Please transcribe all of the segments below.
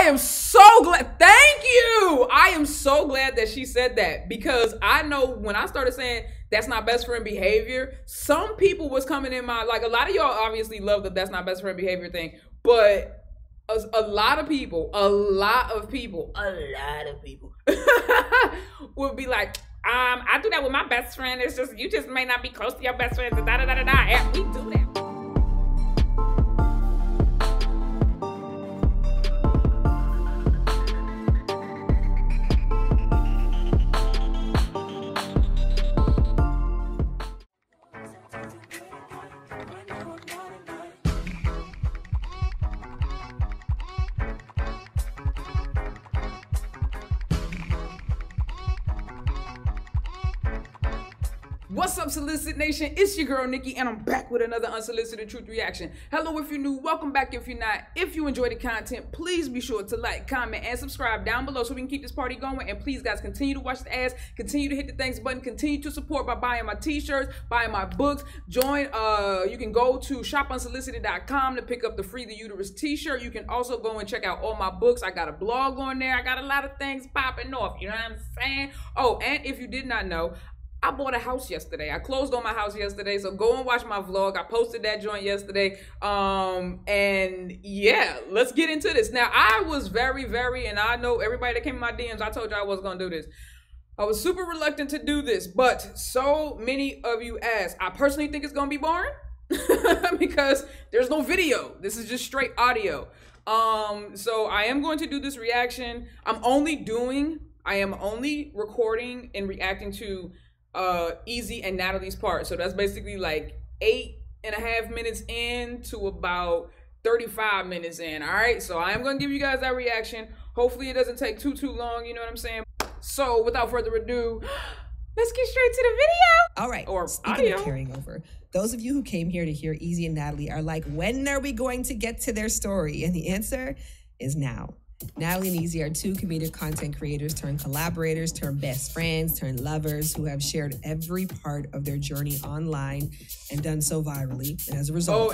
am so glad. Thank you. I am so glad that she said that, because I know when I started saying that's not best friend behavior, some people was coming in my, like, a lot of y'all obviously love the that's not best friend behavior thing, but a lot of people would be like, I do that with my best friend. It's just, you just may not be close to your best friend. And we do that. What's up, Solicit Nation? It's your girl, Nikki, and I'm back with another Unsolicited Truth Reaction. Hello if you're new, welcome back if you're not. If you enjoy the content, please be sure to like, comment, and subscribe down below so we can keep this party going. And please, guys, continue to watch the ads, continue to hit the thanks button, continue to support by buying my t-shirts, buying my books. Join, you can go to shopunsolicited.com to pick up the Free the Uterus t-shirt. You can also go and check out all my books. I got a blog on there. I got a lot of things popping off, you know what I'm saying? Oh, and if you did not know, I bought a house yesterday. I closed on my house yesterday, so go and watch my vlog. I posted that joint yesterday. And yeah, let's get into this. Now, I was very, and I know everybody that came in my DMs, I told you I was gonna do this. I was super reluctant to do this, but so many of you asked. I personally think it's gonna be boring because there's no video. This is just straight audio. So I am going to do this reaction. I am only recording and reacting to Ezee and Natalie's part. So that's basically like 8.5 minutes in to about 35 minutes in. All right, so I am gonna give you guys that reaction. Hopefully it doesn't take too long, you know what I'm saying? So without further ado, let's get straight to the video. All right, or speaking audio. Of carrying over, those of you who came here to hear Ezee and Natalie are like, when are we going to get to their story? And the answer is now. Natalie and Ezee are two comedic content creators turned collaborators, turned best friends, turned lovers who have shared every part of their journey online and done so virally. And as a result,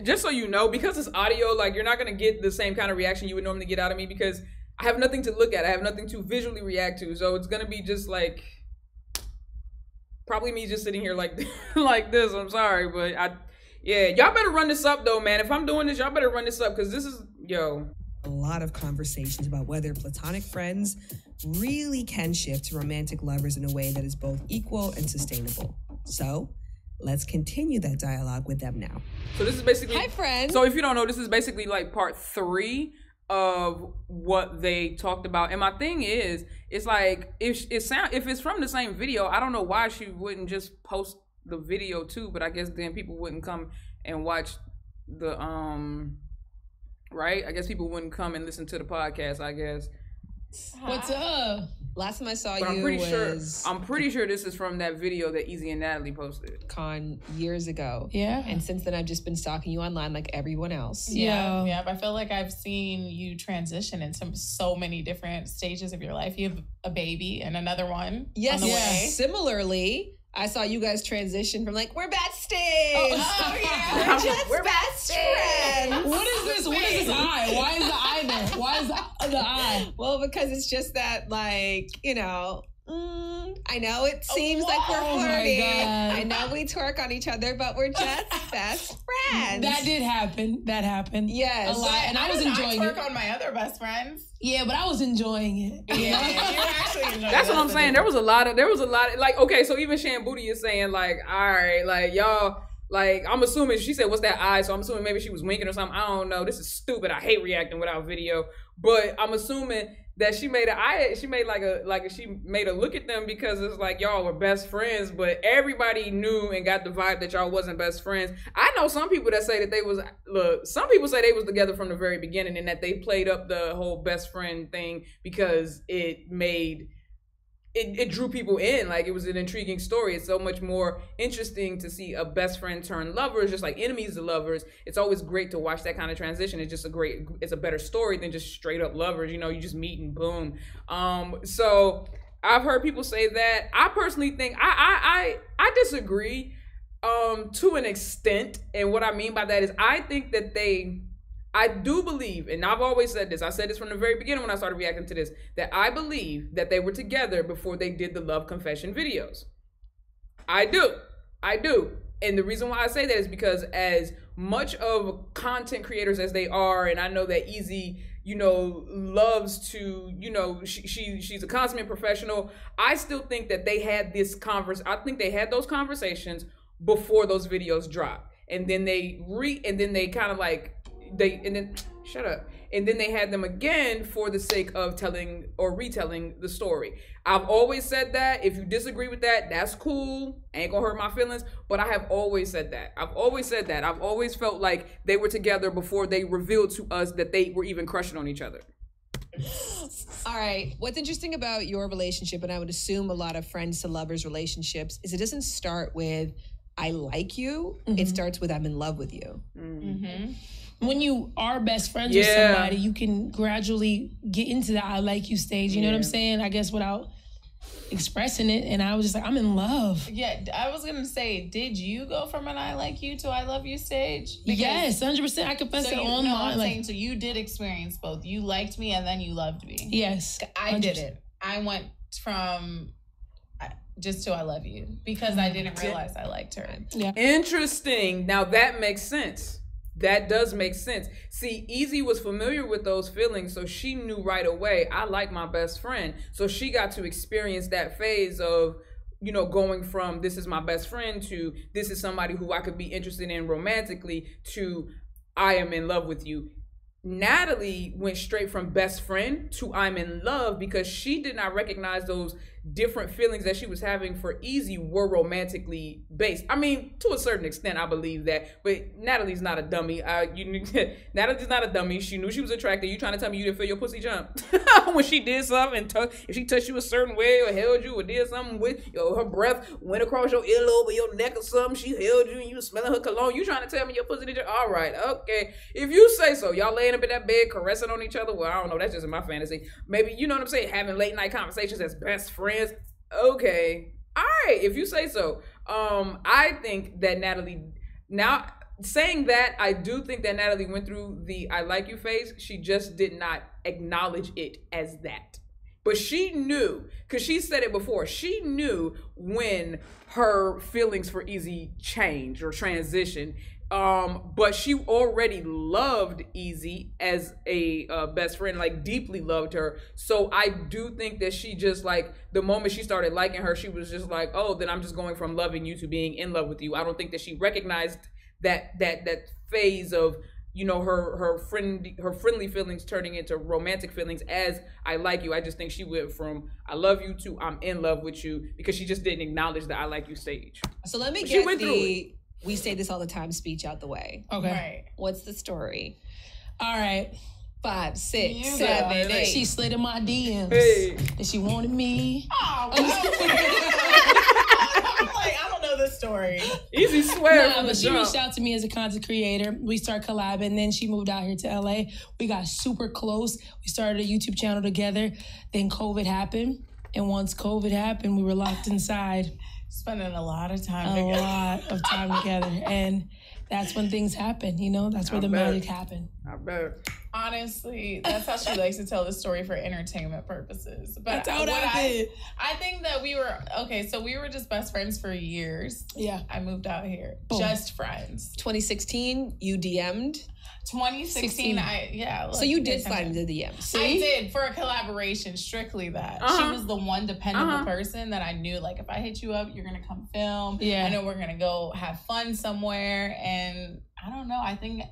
just so you know, because it's audio, like, you're not gonna get the same kind of reaction you would normally get out of me because I have nothing to look at. I have nothing to visually react to. So it's gonna be just like probably me just sitting here like like this. I'm sorry, but yeah, y'all better run this up though, man. If I'm doing this, y'all better run this up because this is a lot of conversations about whether platonic friends really can shift to romantic lovers in a way that is both equal and sustainable. So let's continue that dialogue with them now. So this is basically, hi friends. So if you don't know, this is basically like part 3 of what they talked about. And my thing is, it's like, if it's from the same video, I don't know why she wouldn't just post the video too, but I guess then people wouldn't come and watch the right? I guess people wouldn't come and listen to the podcast, I guess. What's up? Last time I saw but you I'm pretty sure this is from that video that Ezee and Natalie posted. Con years ago. Yeah. And since then I've just been stalking you online like everyone else. Yeah. Yeah. I feel like I've seen you transition into so many different stages of your life. You have a baby and another one on the way. Similarly, I saw you guys transition from like, we're besties. Oh yeah. We're best friends. What is this? What is this eye? Why is the eye there? Why is the eye? Well, because it's just that, like, you know, I know it seems like we're flirting. I know we twerk on each other, but we're just best friends. That did happen. That happened. Yes. A lot. And I was enjoying it. I twerk on my other best friends. Yeah, but I was enjoying it. Yeah, you were actually enjoying it. That's what I'm saying. There was a lot of, like, okay, so even Shan Booty is saying, like, all right, like, y'all, like, I'm assuming, she said, what's that eye? So I'm assuming maybe she was winking or something. I don't know. This is stupid. I hate reacting without video. But I'm assuming that she made she made a look at them because it's like y'all were best friends, but everybody knew and got the vibe that y'all wasn't best friends. I know some people that say that they was, some people say they was together from the very beginning and that they played up the whole best friend thing because it made, it drew people in. Like, it was an intriguing story. It's so much more interesting to see a best friend turn lovers, just like enemies to lovers. It's always great to watch that kind of transition. It's just it's a better story than just straight up lovers. You know, you just meet and boom. So I've heard people say that. I personally think, I disagree to an extent. And what I mean by that is I think that they I do believe, and I've always said this, I said this from the very beginning when I started reacting to this, that I believe that they were together before they did the love confession videos. I do. And the reason why I say that is because as much of content creators as they are, and I know that Ezee, you know, loves to, you know, she's a consummate professional. I still think that they had I think they had those conversations before those videos dropped. And then they kind of like, and then they had them again for the sake of telling or retelling the story. I've always said that. If you disagree with that, that's cool. Ain't gonna hurt my feelings. But I have always said that. I've always felt like they were together before they revealed to us that they were even crushing on each other. All right. What's interesting about your relationship, and I would assume a lot of friends to lovers relationships, is it doesn't start with I like you. It starts with I'm in love with you. When you are best friends with somebody, you can gradually get into the I like you stage. You know what I'm saying? I guess without expressing it. And I was just like, I'm in love. Yeah, I was going to say, did you go from an I like you to I love you stage? Because, yes, 100%. I confess it online. No, I'm saying, so you did experience both. You liked me and then you loved me. Yes. 100%. I didn't. I went from just to I love you because I didn't realize I liked her. Yeah. Interesting. Now that makes sense. That does make sense. See, Ezee was familiar with those feelings, so she knew right away, I like my best friend. So she got to experience that phase of, you know, going from this is my best friend to this is somebody who I could be interested in romantically to I am in love with you. Natalie went straight from best friend to I'm in love because she did not recognize those different feelings that she was having for Ezee were romantically based. I mean, to a certain extent, I believe that. But Natalie's not a dummy. Natalie's not a dummy. She knew she was attracted. You trying to tell me you didn't feel your pussy jump when she did something? If she touched you a certain way or held you or did something with her breath went across your earlobe or your neck or something, she held you and you was smelling her cologne. You trying to tell me your pussy did jump? All right, okay. If you say so, y'all laying up in that bed caressing on each other. Well, I don't know. That's just in my fantasy. Maybe, you know what I'm saying? Having late night conversations as best friends. Okay. All right. If you say so. I think that Natalie, now saying that, I do think that Natalie went through the I like you phase. She just did not acknowledge it as that. But she knew, because she said it before, she knew when her feelings for Ezee changed or transitioned. But she already loved Ezee as a best friend, like deeply loved her. So I do think that she just like, the moment she started liking her, she was just like, oh, then I'm just going from loving you to being in love with you. I don't think that she recognized that phase of, you know, her friendly feelings turning into romantic feelings as I like you. I just think she went from I love you to I'm in love with you because she just didn't acknowledge the I like you stage. So let me get the we say this all the time speech out the way. Okay. Right. What's the story? All right. 5, 6, You 7, go. 8. She slid in my DMs. Hey. And she wanted me. Oh, I'm like, I don't know this story. Ezee swear. Nah, but she reached out to me as a content creator. We started collabing. And then she moved out here to LA. We got super close. We started a YouTube channel together. Then COVID happened. And once COVID happened, we were locked inside. Spending a lot of time A together. lot of time together. And that's when things happen, you know? That's where the magic happened. I bet. Honestly, that's how she likes to tell the story for entertainment purposes. But That's how I did. I think that we were, okay, so we were just best friends for years. Yeah. I moved out here. Boom. Just friends. 2016, you DM'd. 2016, 16. So you did slide into the DMs. I did for a collaboration, strictly that. She was the one dependable person that I knew, like, if I hit you up, you're gonna come film. Yeah. I know we're gonna go have fun somewhere. And I don't know, I think,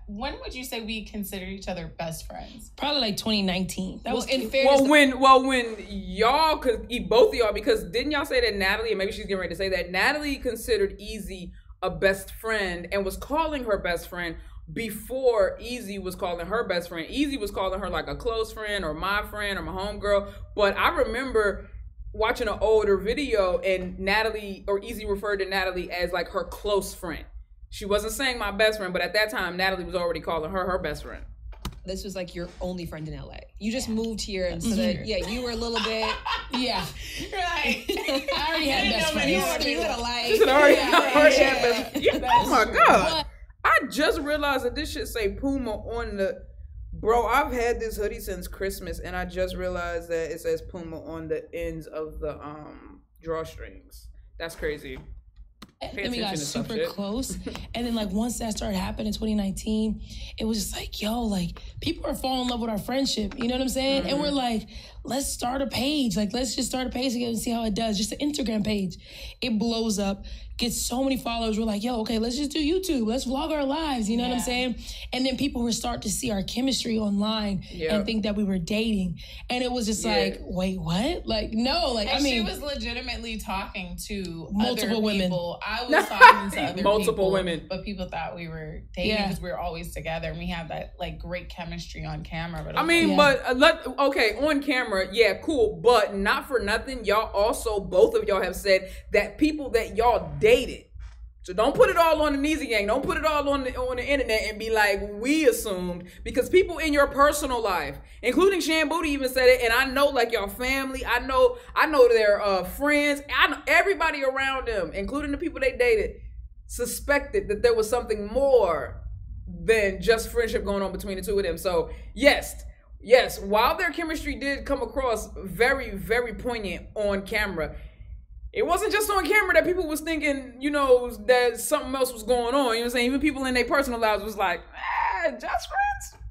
when would you say we considered each other best friends? Probably like 2019. That was in fairness. When y'all, cause both of y'all, because didn't y'all say that Natalie, and maybe she's getting ready to say that, Natalie considered Ezee a best friend and was calling her best friend before Ezee was calling her best friend. Ezee was calling her like a close friend or my homegirl. But I remember watching an older video and Natalie or Ezee referred to Natalie as like her close friend. She wasn't saying my best friend, but at that time Natalie was already calling her her best friend. This was like your only friend in LA. You just moved here, and so that you were a little bit. Yeah. Right. I already had best friends. You had a life. She said already had best friend. Oh my God. But I I just realized that this shit say Puma on the... Bro, I've had this hoodie since Christmas, and I just realized that it says Puma on the ends of the drawstrings. That's crazy. And we got super close. And then like once that started happening in 2019, it was just like, yo, like people are falling in love with our friendship. You know what I'm saying? Mm-hmm. And we're like, let's start a page. Like, let's just start a page together and see how it does. Just an Instagram page. It blows up, gets so many followers. We're like, yo, okay, let's just do YouTube. Let's vlog our lives. You know what I'm saying? And then people would start to see our chemistry online and think that we were dating. And it was just like, wait, what? Like, no, like, and I mean. She was legitimately talking to multiple women. I was talking to other multiple women. But people thought we were dating because we were always together and we had that like great chemistry on camera. But I mean, but on camera, cool. But not for nothing, y'all also, both of y'all have said that people that y'all dated. So don't put it all on the Ezee gang. Don't put it all on the internet and be like, we assumed. Because people in your personal life, including Shan Booty even said it, and I know like your family, I know their friends, I know everybody around them, including the people they dated, suspected that there was something more than just friendship going on between the two of them. So yes, while their chemistry did come across very, very poignant on camera, it wasn't just on camera that people was thinking, you know, that something else was going on. You know what I'm saying? Even people in their personal lives was like, just friends.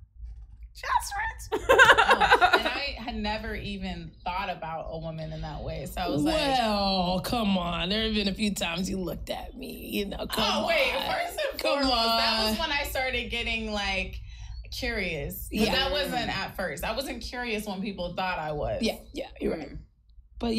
Just friends. And I had never even thought about a woman in that way. So I was like, well, come on. There have been a few times you looked at me, you know, first and foremost, that was when I started getting like curious. But that wasn't at first. I wasn't curious when people thought I was. Yeah, you're right. But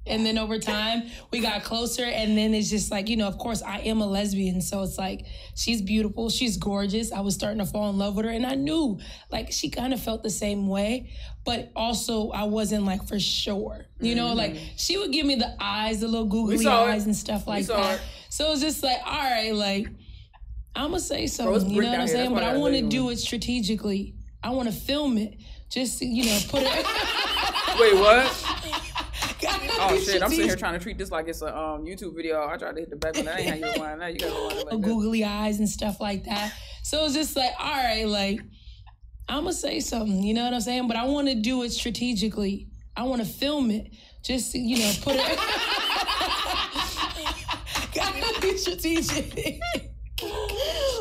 and then over time, we got closer. And then it's just like, you know, of course, I am a lesbian. So it's like, she's beautiful. She's gorgeous. I was starting to fall in love with her. And I knew, like, she kind of felt the same way. But also, I wasn't, like, for sure. You know, like, she would give me the eyes, the little googly eyes and stuff like that. So it was just like, all right, like, I'm going to say something. You know what I'm saying? But I want to do it strategically. I want to film it. Just, you know, put it... Wait, what? Oh shit! I'm sitting here trying to treat this like it's a YouTube video. I tried to hit the back, but that ain't how you rewind. Now you gotta rewind it like googly eyes and stuff like that. So it's just like, all right, like I'm gonna say something. You know what I'm saying? But I want to do it strategically. I want to film it. Just, you know, put it. Gotta be strategic.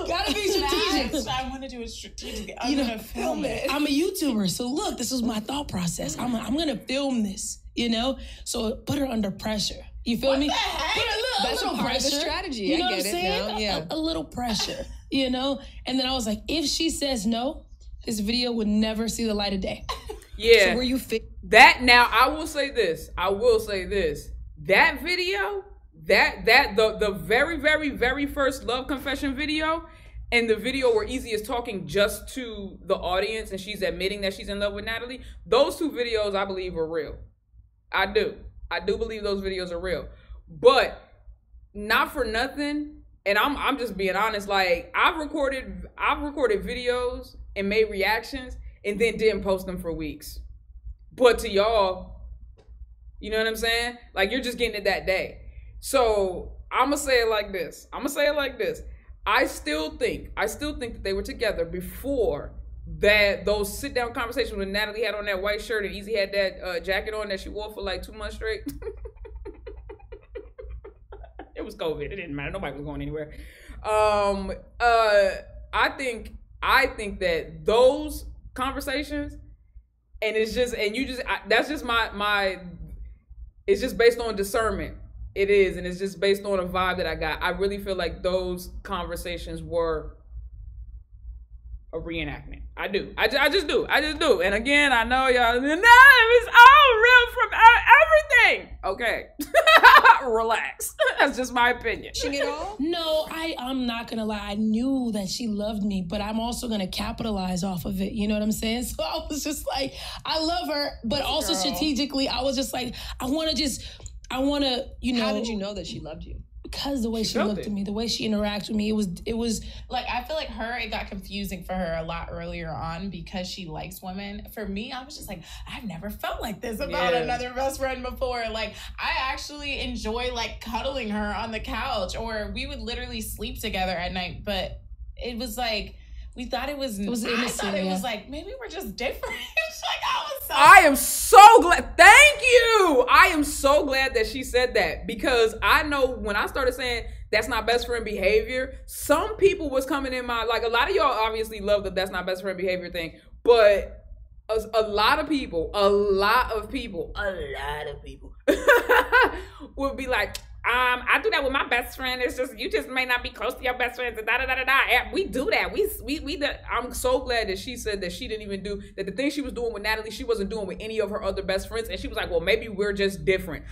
Gotta be strategic. I want to do it strategically. I'm gonna film it. I'm a YouTuber, so look, this was my thought process. I'm gonna film this. You know, so put her under pressure. You feel me? Put a little pressure. Of the strategy. You know I what I'm saying? Yeah. A little pressure. You know, and then I was like, if she says no, this video would never see the light of day. Yeah. So were you that? Now I will say this. That video, the very, very, very first love confession video, and the video where Ezee is talking just to the audience and she's admitting that she's in love with Natalie. Those two videos, I believe, are real. I do believe those videos are real, but not for nothing. And I'm just being honest. Like I've recorded videos and made reactions and then didn't post them for weeks. But to y'all, you know what I'm saying? Like you're just getting it that day. So I'm gonna say it like this. I still think that they were together before that those sit down conversations when Natalie had on that white shirt and Ezee had that jacket on that she wore for like 2 months straight. It was COVID. It didn't matter. Nobody was going anywhere. I think that those conversations, and that's just my it's just based on discernment. It is, and it's just based on a vibe that I got. I really feel like those conversations were a reenactment. I do. I just do. And again, I know y'all, no, it's all real from everything. Okay. Relax. That's just my opinion. It all? No, I'm not gonna lie. I knew that she loved me, but I'm also gonna capitalize off of it. You know what I'm saying? So I was just like, I love her, but also strategically, I was just like, I wanna, you know. How did you know that she loved you? Because the way she looked at me, the way she interacted with me, it was like, I feel like it got confusing for her a lot earlier on because she likes women. For me, I was just like, I've never felt like this about another best friend before. Like, I actually enjoy like cuddling her on the couch, or we would literally sleep together at night, but it was like, we thought it was innocent. I thought it was like, maybe we're just different. I am so glad. Thank you. I am so glad that she said that, because I know when I started saying that's not best friend behavior, some people was coming in my, like, a lot of y'all obviously love the that's not best friend behavior thing, but a lot of people would be like, I do that with my best friend. It's just, you just may not be close to your best friends. We do that. I'm so glad that she said that she didn't even do that. The thing she was doing with Natalie, she wasn't doing with any of her other best friends. And she was like, well, maybe we're just different.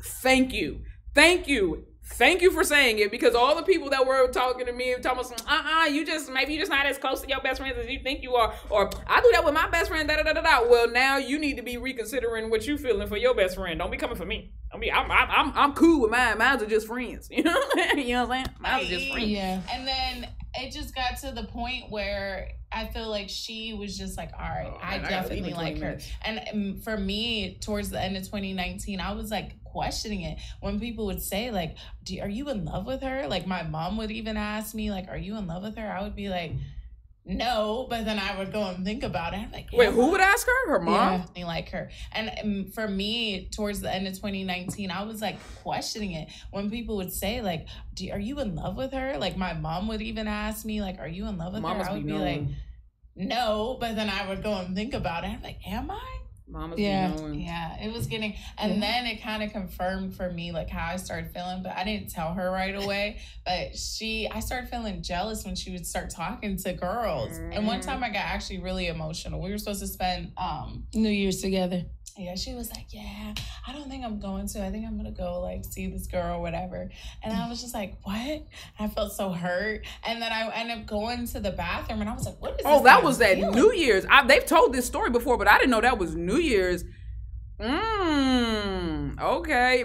Thank you. Thank you. Thank you for saying it, because all the people that were talking to me, talking about, maybe you're just not as close to your best friends as you think you are, or I do that with my best friend, Well, now you need to be reconsidering what you feeling for your best friend. Don't be coming for me. I'm cool with mine. Mine's are just friends. You know what I'm saying? Mine's are just friends. Yeah. And then it just got to the point where I feel like she was just like, all right, I definitely like her. And for me, towards the end of 2019, I was like questioning it when people would say like, are you in love with her? Like my mom would even ask me like, are you in love with her? I would be like, no, but then I would go and think about it. I'm like, wait, who would ask her? Her mom? Yeah, like her. And for me, towards the end of 2019, I was like questioning it when people would say like, are you in love with her? Like my mom would even ask me like, are you in love with her? I would be like, no, but then I would go and think about it. I'm like, am I? Mama's yeah, it was getting, and then it kind of confirmed for me like how I started feeling, but I didn't tell her right away. But I started feeling jealous when she would start talking to girls. And one time I got actually really emotional. We were supposed to spend New Year's together. Yeah, she was like, yeah, I don't think I'm going to. I think I'm going to go, like, see this girl or whatever. And I was just like, what? I felt so hurt. And then I ended up going to the bathroom, and I was like, what is this? Oh, that was that New Year's. They've told this story before, but I didn't know that was New Year's. Okay.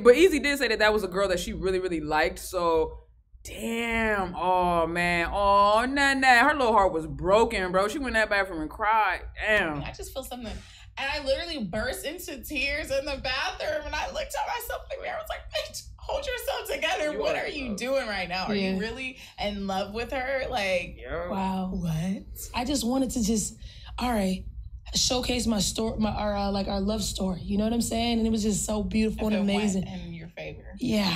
But Ezee did say that was a girl that she really, really liked. So, damn. Oh, man. Oh, nah. Her little heart was broken, bro. She went in that bathroom and cried. Damn. I just feel something. And I literally burst into tears in the bathroom, and I looked at myself in the mirror. I was like, bitch, hold yourself together. What are you doing right now? Are you really in love with her? Like, wow. What? I just wanted to all right, showcase my story, our love story. You know what I'm saying? And it was just so beautiful and amazing. Went in your favor. Yeah.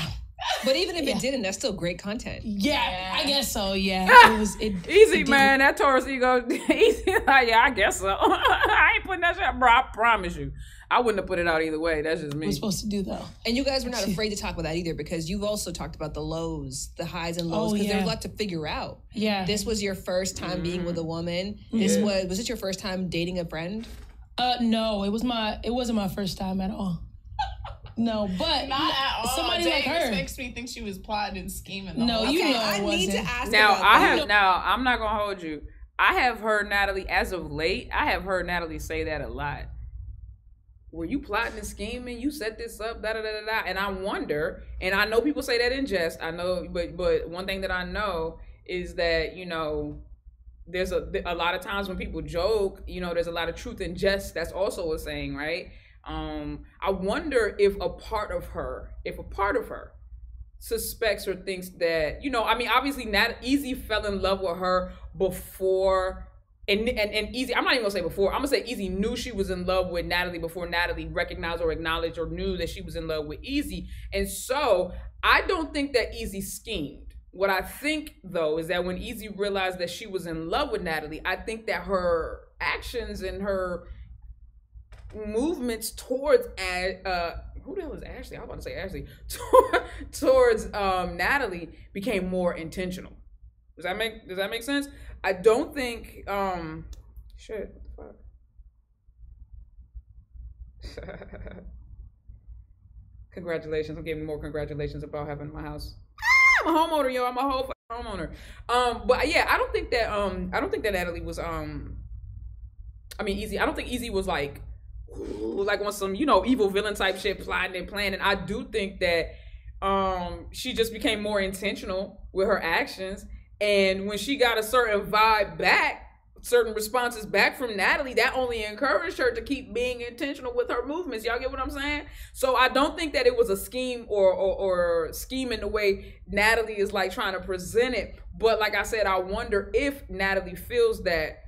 But even if it didn't, that's still great content. Yeah, I guess so. Yeah, Ezee, man. That Taurus ego. Ezee, yeah, I guess so. I ain't putting that shit, bro. I promise you, I wouldn't have put it out either way. That's just me. We're supposed to do though. And you guys were not afraid to talk about that either, because you've also talked about the lows, the highs and lows, because there's a lot to figure out. Yeah, this was your first time being with a woman. This was it your first time dating a friend? No, it wasn't my first time at all. No, but not at all. Somebody like her. This makes me think she was plotting and scheming. No, you know I need to ask. Now I'm not gonna hold you. I have heard Natalie, as of late, I have heard Natalie say that a lot. Were you plotting and scheming? You set this up, And I wonder, and I know people say that in jest. I know, but one thing that I know is that, you know, there's a lot of times when people joke, you know, there's a lot of truth in jest. That's also a saying, right? I wonder if a part of her suspects or thinks that, you know, I mean, obviously Ezee fell in love with her before, and Ezee, I'm not even gonna say before, I'm gonna say Ezee knew she was in love with Natalie before Natalie recognized or acknowledged or knew that she was in love with Ezee. And so I don't think that Ezee schemed. What I think, though, is that when Ezee realized that she was in love with Natalie, I think that her actions and her movements towards who the hell is Ashley? I was about to say Ashley. Towards Natalie became more intentional. Does that make sense? I don't think shit. What the fuck? Congratulations. I'm giving more congratulations about having my house. I'm a homeowner, yo. I'm a whole homeowner. But yeah, I don't think that Natalie was Ezee. I don't think Ezee was like on some, you know, evil villain type shit, plotting and planning. I do think that she just became more intentional with her actions, and when she got a certain vibe back certain responses back from Natalie, that only encouraged her to keep being intentional with her movements. Y'all get what I'm saying? So I don't think that it was a scheme or scheme in the way Natalie is like trying to present it. But like I said, I wonder if Natalie feels that.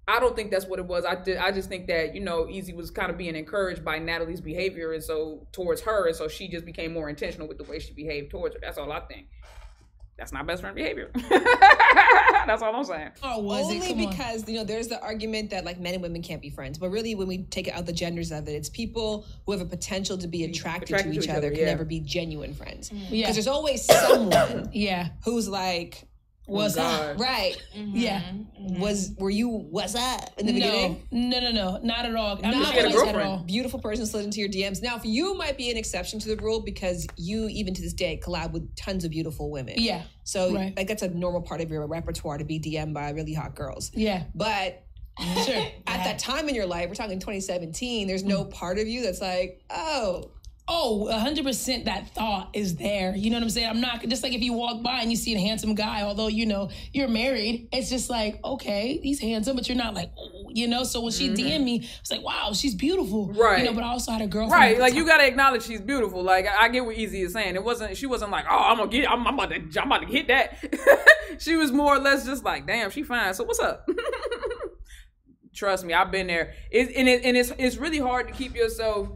I don't think that's what it was. I just think that, you know, Ezee was kind of being encouraged by Natalie's behavior and so towards her, and so she just became more intentional with the way she behaved towards her. That's all I think. That's not best friend behavior. That's all I'm saying. Oh, was only it? Because, you know, there's the argument that like men and women can't be friends. But really, when we take out the genders of it, it's people who have a potential to be attracted to each other can never be genuine friends. Because there's always someone who's like, what's up? Right. Yeah. Were you what's up in the beginning? No. Not at all. I'm not like that at all. Beautiful person slid into your DMs. Now, for you, might be an exception to the rule because you, even to this day, collab with tons of beautiful women. Yeah. So, like, that's a normal part of your repertoire to be DM'd by really hot girls. Yeah. But at that time in your life, we're talking 2017, there's no part of you that's like, oh, 100% that thought is there. You know what I'm saying? I'm not, just like if you walk by and you see a handsome guy, although, you know, you're married, it's just like, okay, he's handsome, but you're not like, oh, you know? So when she DM'd me, it's like, wow, she's beautiful. Right. You know, but I also had a girlfriend. Right, like you gotta acknowledge she's beautiful. Like I get what Ezee is saying. She wasn't like, oh, I'm about to hit that. She was more or less just like, damn, she fine. So what's up? Trust me, I've been there. It's really hard to keep yourself.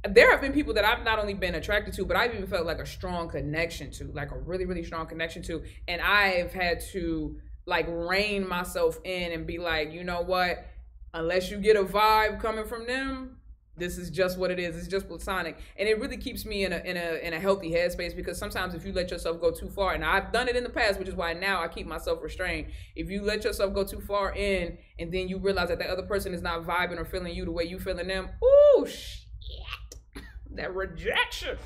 There have been people that I've not only been attracted to, but I've even felt like a strong connection to, like a really, really strong connection to. And I've had to like rein myself in and be like, you know what? Unless you get a vibe coming from them, this is just what it is. It's just platonic. And it really keeps me in a healthy headspace, because sometimes if you let yourself go too far, and I've done it in the past, which is why now I keep myself restrained. If you let yourself go too far in and then you realize that the other person is not vibing or feeling you the way you feeling them, ooh, shit. That rejection.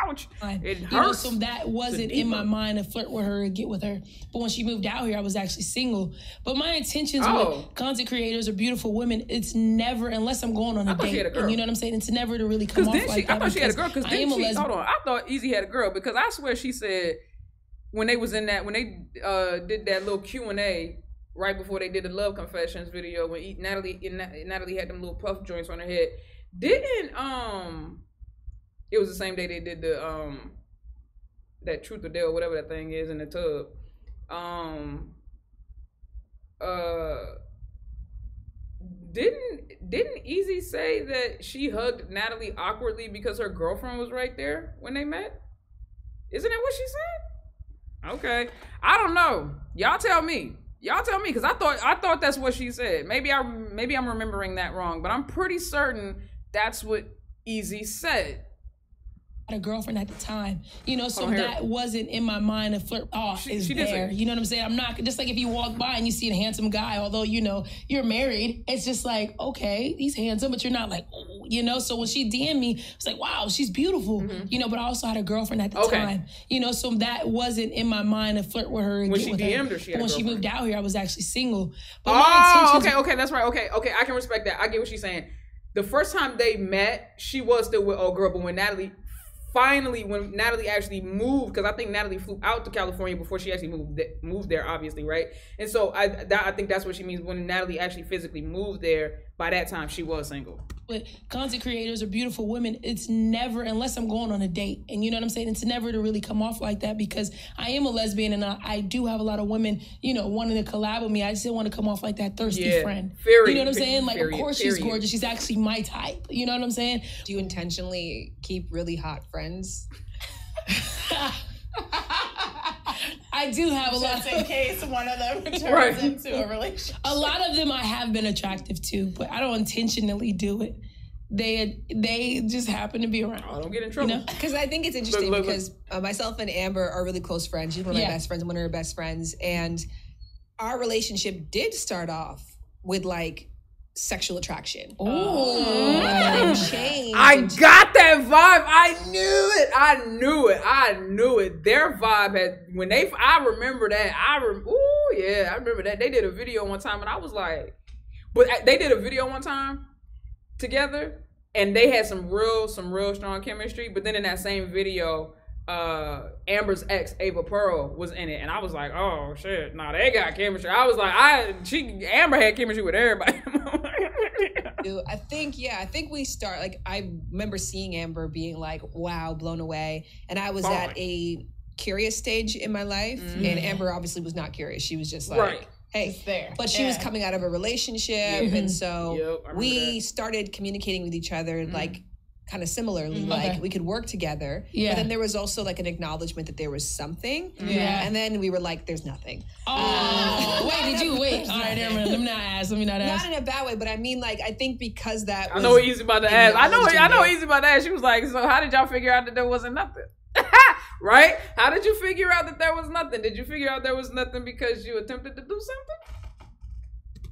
Ouch. It hurts. You know, so that wasn't in my mind to flirt with her and get with her. But when she moved out here, I was actually single. But my intentions with content creators or beautiful women, it's never, unless I'm going on a date. And you know what I'm saying? It's never to really come off like that. I thought she had a girl. Because hold on. I thought Ezee had a girl, because I swear she said when they did that little Q&A right before they did the Love Confessions video, when Natalie had them little puff joints on her head. It was the same day they did the that Truth or Dare, whatever that thing is, in the tub. Didn't Ezee say that she hugged Natalie awkwardly because her girlfriend was right there when they met? Isn't that what she said? Okay, I don't know. Y'all tell me, because I thought that's what she said. Maybe I'm remembering that wrong, but I'm pretty certain that's what Ezee said. I had a girlfriend at the time, you know, so that wasn't in my mind to flirt. She there. You know what I'm saying? I'm not, just like if you walk by and you see a handsome guy, although, you know, you're married, it's just like, okay, he's handsome, but you're not like, oh, you know? So when she DM'd me, it's like, wow, she's beautiful, you know, but I also had a girlfriend at the time, you know, so that wasn't in my mind to flirt with her and when get she with DM'd her. her, she had when a she moved girlfriend. out here, I was actually single. But okay, that's right. Okay, I can respect that. I get what she's saying. The first time they met, she was still with old girl, but when Natalie actually moved, because I think Natalie flew out to California before she actually moved there, obviously, right? And so I think that's what she means when Natalie actually physically moved there. By that time, she was single. With content creators or beautiful women, it's never, unless I'm going on a date, and you know what I'm saying? It's never to really come off like that, because I am a lesbian and I do have a lot of women, you know, wanting to collab with me. I just didn't want to come off like that thirsty friend. You know what I'm saying? Like, of course she's gorgeous. She's actually my type. You know what I'm saying? Do you intentionally keep really hot friends? I do have a lot. Just in case one of them turns into a relationship. A lot of them I have been attractive to, but I don't intentionally do it. They just happen to be around. I don't get in trouble. Because I think it's interesting because myself and Amber are really close friends. She's one of my best friends. I'm one of her best friends. And our relationship did start off with like sexual attraction. Oh, changed. I got that vibe. I knew it. Their vibe had I remember that. I remember that. They did a video one time, and I was like, but they did a video one time together, and they had some real strong chemistry. But then in that same video, Amber's ex, Ava Pearl, was in it, and I was like, oh shit, nah, they got chemistry. I was like, Amber had chemistry with everybody. I think we start, like, I remember seeing Amber being like, wow, blown away. And I was at a curious stage in my life. And Amber obviously was not curious. She was just like, hey, there. But she was coming out of a relationship. And so we started communicating with each other, like, kind of similarly, like we could work together. But then there was also like an acknowledgement that there was something. And then we were like, there's nothing. Oh, wait. All right, let me not ask. Not in a bad way, but I mean, like, I think because that was I know what Ezee about to ask. I know Ezee about to ask. She was like, so how did y'all figure out that there wasn't nothing? Right? How did you figure out that there was nothing? Did you figure out there was nothing because you attempted to do something?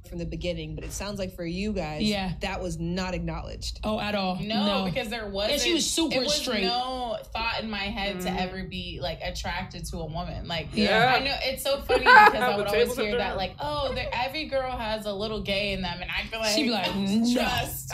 From the beginning, but it sounds like for you guys, that was not acknowledged. Oh, at all? No, because there wasn't. And she was super straight. No thought in my head to ever be like attracted to a woman. Like, I know it's so funny because I would always hear that, like, oh, every girl has a little gay in them, and I feel like she'd be like,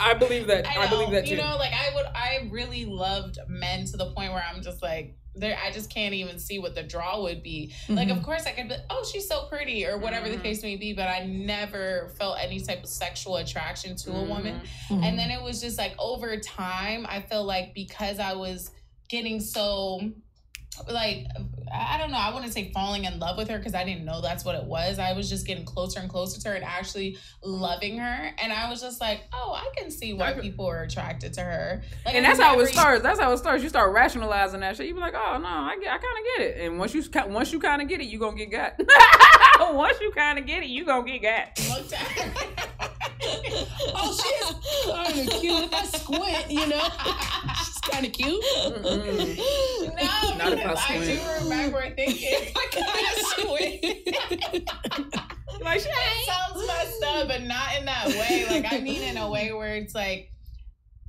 I believe that. I believe that too. You know, like I really loved men to the point where I'm just like, I just can't even see what the draw would be. Like, of course I could be, oh, she's so pretty, or whatever the case may be, but I never felt any type of sexual attraction to a woman. And then it was just like, over time, I feel like because I was getting so, like, I don't know, I wouldn't say falling in love with her because I didn't know that's what it was. I was just getting closer and closer to her and actually loving her. And I was just like, oh, I can see why people are attracted to her. Like, and that's how it starts. That's how it starts. You start rationalizing that shit. You be like, oh, no, I kind of get it. And once you kind of get it, you going to get got. Once you kind of get it, you going to get got. Looked at her. Oh, she's kind of cute. That squint, you know? She's kind of cute. No, not because I do remember thinking, like, it sounds messed up, but not in that way. Like, I mean in a way where it's like,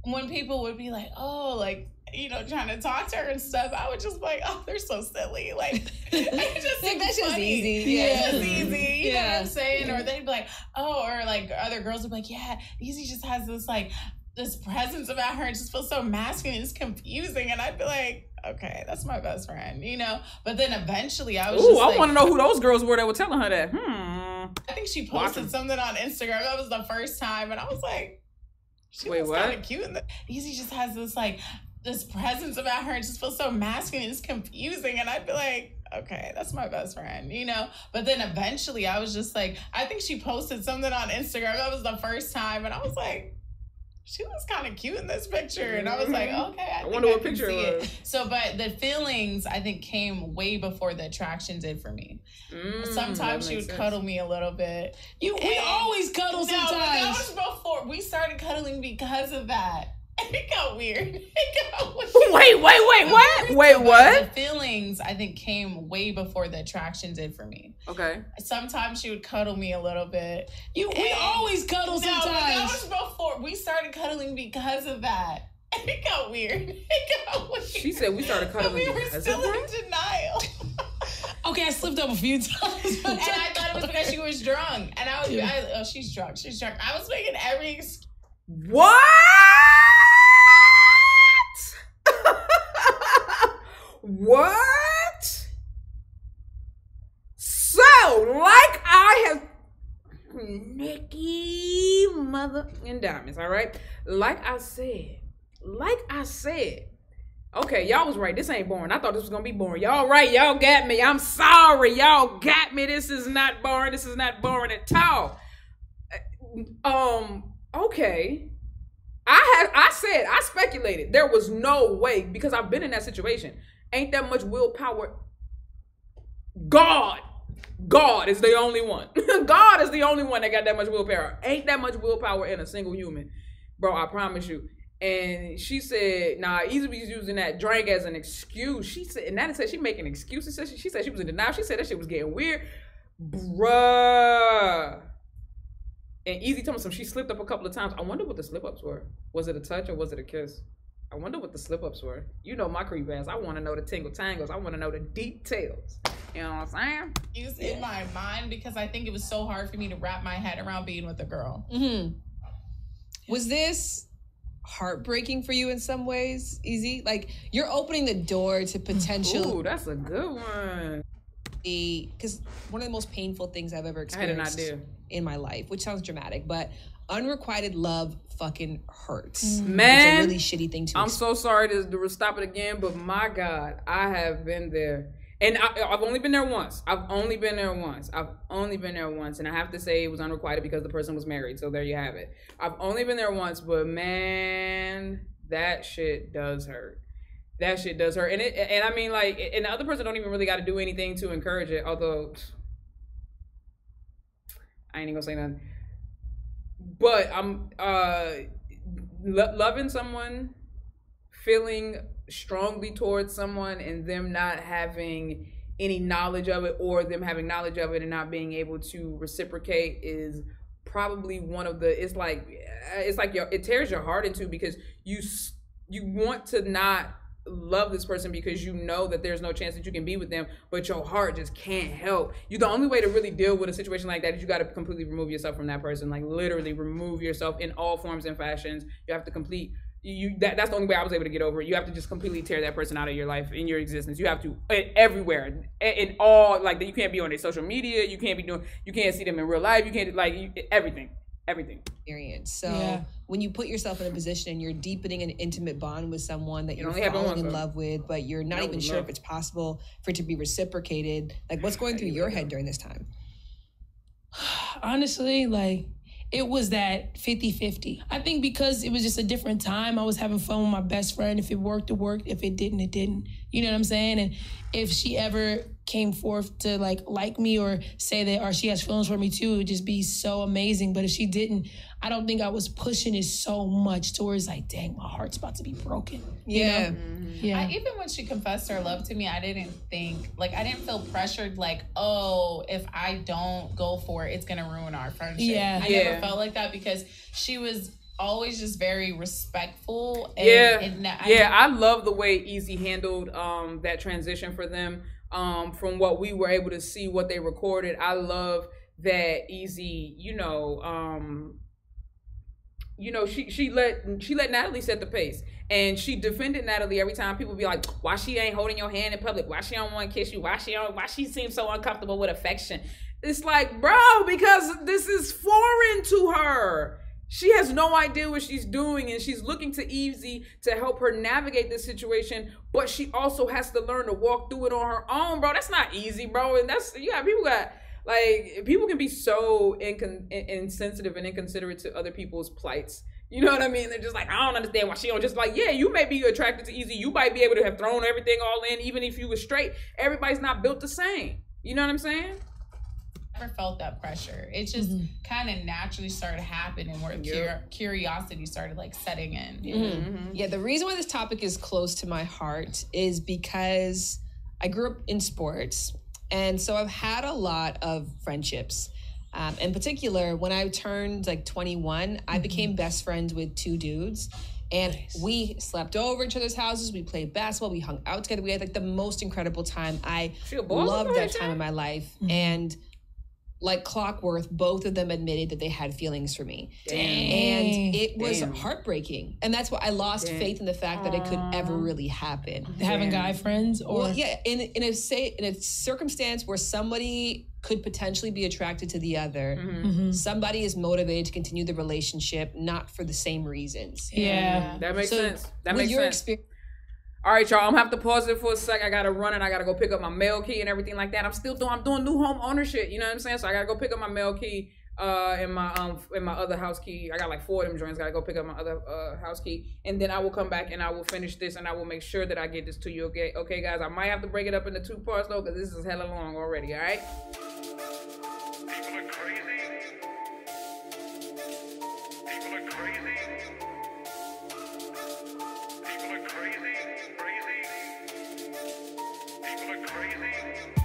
when people would be like, oh, like, you know, trying to talk to her and stuff, I would just be like, oh, they're so silly. Like, it just seems that's just funny. easy. It's just easy. You know what I'm saying? Or they'd be like, oh, or like other girls would be like, yeah, Ezee just has this like, this presence about her. It just feels so masculine. It's confusing. And I'd be like, okay, that's my best friend, you know? But then eventually I was I want to know who those girls were that were telling her that. I think she posted something on Instagram. That was the first time. And I was like, she was kind of cute. Ezee just has this like, this presence about her. It just feels so masculine. It's confusing. And I'd be like, okay, that's my best friend, you know? But then eventually I was just like, I think she posted something on Instagram. That was the first time. And I was like, she was kind of cute in this picture. And I was like, okay, I wonder what picture it was. So, but the feelings, I think, came way before the attraction did for me. Sometimes she would cuddle me a little bit. We always cuddle sometimes. No, that was before. We started cuddling because of that. It got weird. Wait, what? Wait, what? The feelings, I think, came way before the attraction did for me. Okay. Sometimes she would cuddle me a little bit. We always cuddle sometimes. No, that was before. We started cuddling because of that. It got weird. She said we started cuddling because of that. We were still in denial. Okay, I slipped up a few times. And I thought it was because she was drunk. And I was, oh, she's drunk. I was making every excuse. What? What? So, like I have, Nikki, mother and diamonds, all right? Like I said, okay, y'all was right. This ain't boring. I thought this was gonna be boring. Y'all right, y'all got me. I'm sorry, y'all got me. This is not boring. This is not boring at all. Okay. I speculated. There was no way, because I've been in that situation. Ain't that much willpower. God is the only one. God is the only one that got that much willpower. Ain't that much willpower in a single human. Bro, I promise you. And she said, nah, Ezee was using that drink as an excuse. She said, and Natalie said she making excuses. She said she was in denial. She said that shit was getting weird. Bruh. And Ezee told me she slipped up a couple of times. I wonder what the slip-ups were. Was it a touch or was it a kiss? I wonder what the slip-ups were. You know my creep ass. I want to know the tingle-tangles. I want to know the details. You know what I'm saying? It's in my mind because I think it was so hard for me to wrap my head around being with a girl. Was this heartbreaking for you in some ways, Ezee? Like, you're opening the door to potential. Ooh, that's a good one. Because one of the most painful things I've ever experienced in my life, which sounds dramatic, but unrequited love fucking hurts. Man, it's a really shitty thing to I'm so sorry to stop it again, but my God, I have been there. And I've only been there once. And I have to say it was unrequited because the person was married. So there you have it. I've only been there once, but man, that shit does hurt. That shit does hurt. And I mean, like, and the other person don't even really got to do anything to encourage it. Although, I ain't even gonna say nothing. But I'm loving someone, feeling strongly towards someone, and them not having any knowledge of it, or them having knowledge of it and not being able to reciprocate, is probably one of the, it's like it tears your heart in two, because you want to not love this person because you know that there's no chance that you can be with them, but your heart just can't help. The only way to really deal with a situation like that is you got to completely remove yourself from that person. Like, literally remove yourself in all forms and fashions. You have to that's the only way I was able to get over it. You have to just completely tear that person out of your life, in your existence. You have to, everywhere, in all, like, you can't be on their social media. You can't see them in real life. You can't, like, everything. Experience. So when you put yourself in a position and you're deepening an intimate bond with someone that you're falling in love with, but you're not even sure if it's possible for it to be reciprocated, like, what's going through your head during this time? Honestly, like, it was that 50-50. I think because it was just a different time, I was having fun with my best friend. If it worked, it worked. If it didn't, it didn't. You know what I'm saying? And if she ever came forth to like me or say that, or she has feelings for me too, it would just be so amazing. But if she didn't, I don't think I was pushing it so much towards, like, dang, my heart's about to be broken. Yeah. You know? Yeah. Even when she confessed her love to me, I didn't feel pressured, like, oh, if I don't go for it, it's gonna ruin our friendship. I never felt like that, because she was always just very respectful. And I love the way Ezee handled that transition for them. From what we were able to see, what they recorded, I love that Ezee, she let Natalie set the pace, and she defended Natalie every time people be like, why she ain't holding your hand in public, why she don't want to kiss you, why she seems so uncomfortable with affection. It's like, bro, because this is foreign to her. She has no idea what she's doing, and she's looking to Ezee to help her navigate this situation, but she also has to learn to walk through it on her own, bro. That's not easy, bro. And people can be so insensitive and inconsiderate to other people's plights. You know what I mean? They're just like, I don't understand why she don't just, like, yeah, you may be attracted to Ezee. You might be able to have thrown everything all in, even if you were straight. Everybody's not built the same. You know what I'm saying? Never felt that pressure. It just kind of naturally started happening, where curiosity started, like, setting in. Yeah, the reason why this topic is close to my heart is because I grew up in sports, and so I've had a lot of friendships. In particular, when I turned, like, 21, I became best friends with two dudes. And we slept over each other's houses. We played basketball. We hung out together. We had, like, the most incredible time. I loved that time in my life. And like clockwork, both of them admitted that they had feelings for me. And it was heartbreaking. And that's why I lost faith in the fact that it could ever really happen. Having guy friends? Or in a circumstance where somebody could potentially be attracted to the other, somebody is motivated to continue the relationship, not for the same reasons. Yeah. That makes sense. That makes your sense. Experience. All right, y'all, I'm gonna have to pause it for a sec. I gotta run and I gotta go pick up my mail key and everything like that. I'm doing new home ownership, you know what I'm saying? So I gotta go pick up my mail key and my other house key. I got like 4 of them joints. Gotta go pick up my other house key, and then I will come back and I will finish this and I will make sure that I get this to you. Okay, guys. I might have to break it up into 2 parts though, because this is hella long already. All right. People are crazy. People are crazy. People are crazy. People are crazy.